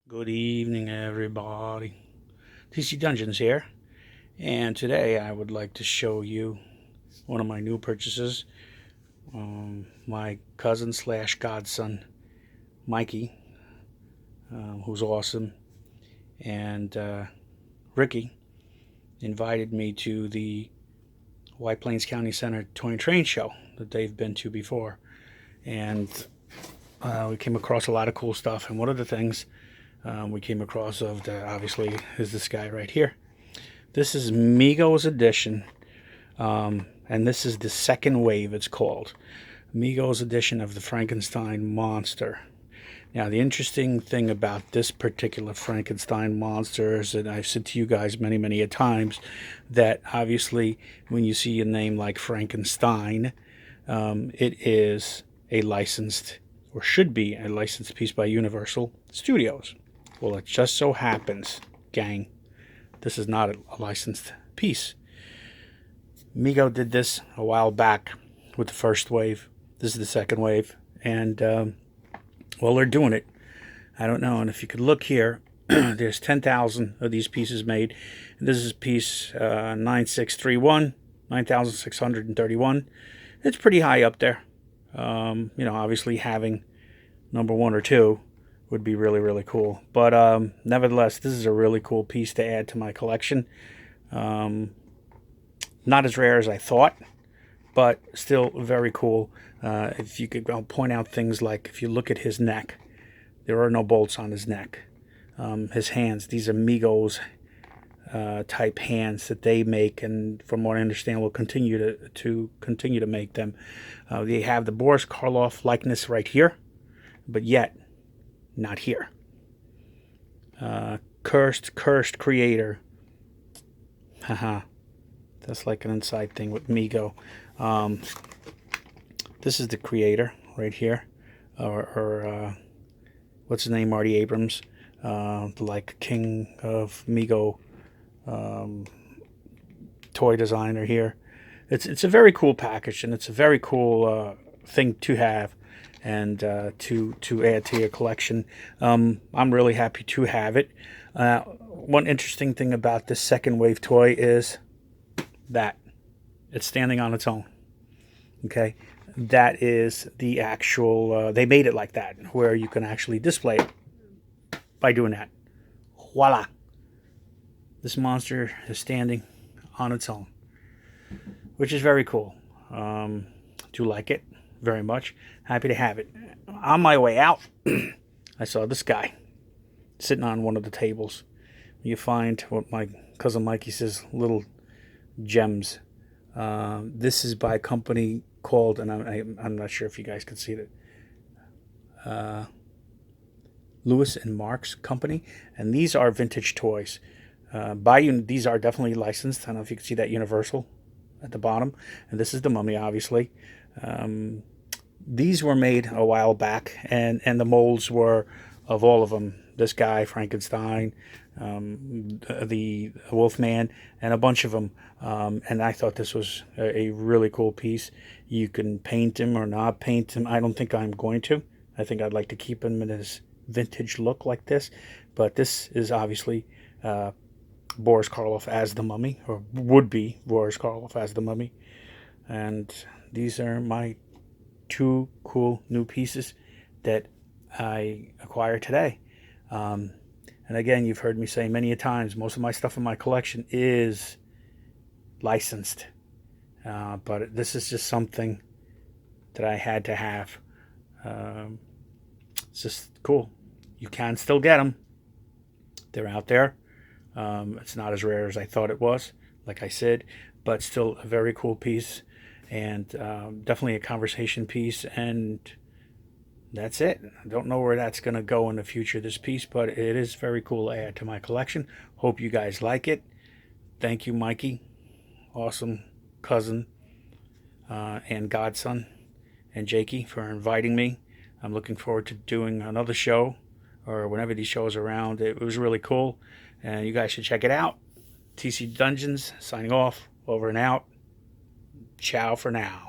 Good evening, everybody. TC Dungeons here, and today I would like to show you one of my new purchases. My cousin slash godson, Mikey, who's awesome, and Ricky invited me to the White Plains County Center Toy and Train show that they've been to before, and we came across a lot of cool stuff. And one of the things we came across obviously is this guy right here. This is Mego's edition, and this is the second wave. It's called Mego's edition of the Frankenstein monster. Now, the interesting thing about this particular Frankenstein monster is that I've said to you guys many a times that obviously when you see a name like Frankenstein, it is a licensed, or should be a licensed piece by Universal Studios. Well, it just so happens, gang, this is not a licensed piece. Mego did this a while back with the first wave. This is the second wave. And, well, they're doing it. I don't know. And if you could look here, there's 10,000 of these pieces made. And this is piece 9631, 9,631. It's pretty high up there. Obviously having number 1 or 2 would be really cool. But nevertheless, this is a really cool piece to add to my collection. Not as rare as I thought, but still very cool. If you could, I'll point out things like, if you look at his neck, there are no bolts on his neck. His hands, these are Mego's type hands that they make, and from what I understand, will continue to make them. They have the Boris Karloff likeness right here, but yet not here. Cursed creator. Haha. That's like an inside thing with Mego. This is the creator right here, or what's his name? Marty Abrams, like king of Mego toy designer here. It's a very cool package, and it's a very cool thing to have and to add to your collection. I'm really happy to have it. One interesting thing about this second wave toy is that it's standing on its own. Okay, that is the actual, they made it like that, where you can actually display it by doing that. Voila. This monster is standing on its own, which is very cool. Do like it very much. Happy to have it. On my way out, I saw this guy sitting on one of the tables. You find what my cousin Mikey says, little gems. This is by a company called, and I'm not sure if you guys can see it, Lewis and Mark's company, and these are vintage toys. These are definitely licensed. I don't know if you can see that Universal at the bottom, and this is the Mummy, obviously. These were made a while back, and the molds were of all of them. This guy, Frankenstein, the Wolfman, and a bunch of them. And I thought this was a really cool piece. You can paint him or not paint him. I don't think I'm going to. I think I'd like to keep him in his vintage look like this. But this is obviously Boris Karloff as the Mummy, or would be Boris Karloff as the Mummy. And these are my 2 cool new pieces that I acquired today. And again, you've heard me say many a times, most of my stuff in my collection is licensed. But this is just something that I had to have. It's just cool. You can still get them. They're out there. It's not as rare as I thought it was, like I said, but still a very cool piece, and definitely a conversation piece. And that's it. I don't know where that's going to go in the future, this piece, but it is very cool to add to my collection. Hope you guys like it. Thank you, Mikey. Awesome cousin and godson, and Jakey, for inviting me. I'm looking forward to doing another show, or whenever these shows are around. It was really cool, and you guys should check it out. TC Dungeons, signing off, over and out. Ciao for now.